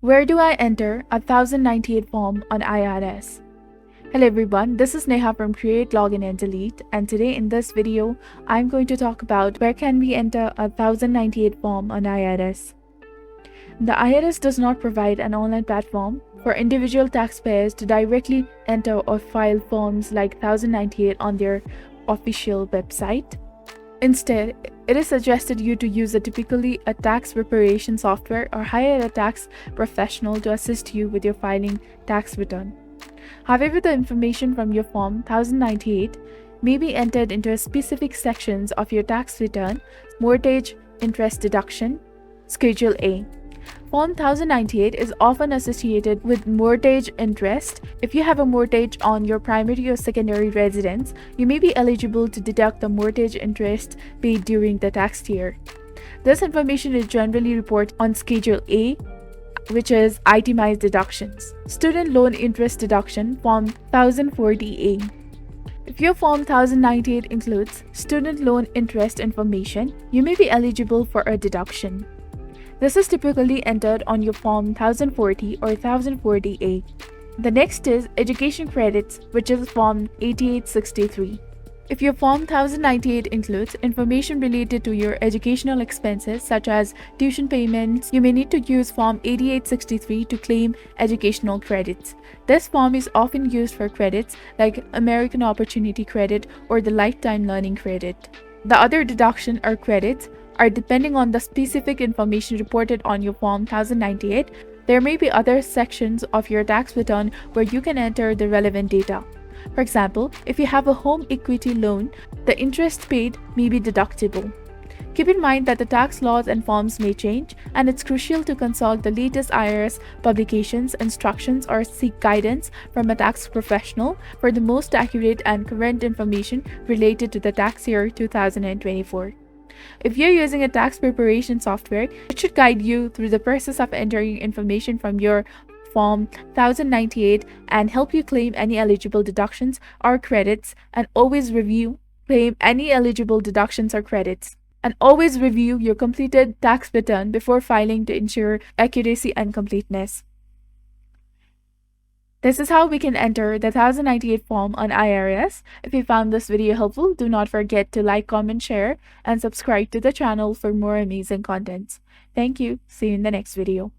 Where do I enter a 1098 form on IRS? Hello everyone, this is Neha from Create, Login and Delete, and today in this video, I'm going to talk about where can we enter a 1098 form on IRS. The IRS does not provide an online platform for individual taxpayers to directly enter or file forms like 1098 on their official website. Instead, it is suggested you to use typically a tax preparation software or hire a tax professional to assist you with your filing tax return. However, the information from your Form 1098 may be entered into specific sections of your tax return, mortgage interest deduction, Schedule A. Form 1098 is often associated with mortgage interest. If you have a mortgage on your primary or secondary residence, you may be eligible to deduct the mortgage interest paid during the tax year. This information is generally reported on Schedule A, which is itemized deductions. Student loan interest deduction, Form 1040A. If your Form 1098 includes student loan interest information, you may be eligible for a deduction. This is typically entered on your Form 1040 or 1040A. The next is Education Credits, which is Form 8863. If your Form 1098 includes information related to your educational expenses such as tuition payments, you may need to use Form 8863 to claim educational credits. This form is often used for credits like American Opportunity Credit or the Lifetime Learning Credit. The other deduction or credits are depending on the specific information reported on your Form 1098. There may be other sections of your tax return where you can enter the relevant data. For example, if you have a home equity loan, the interest paid may be deductible. Keep in mind that the tax laws and forms may change, and it's crucial to consult the latest IRS publications, instructions, or seek guidance from a tax professional for the most accurate and current information related to the tax year 2024. If you're using a tax preparation software, it should guide you through the process of entering information from your Form 1098 and help you claim any eligible deductions or credits, and always review your completed tax return before filing to ensure accuracy and completeness. This is how we can enter the 1098 form on IRS. If you found this video helpful, do not forget to like, comment, share, and subscribe to the channel for more amazing contents. Thank you. See you in the next video.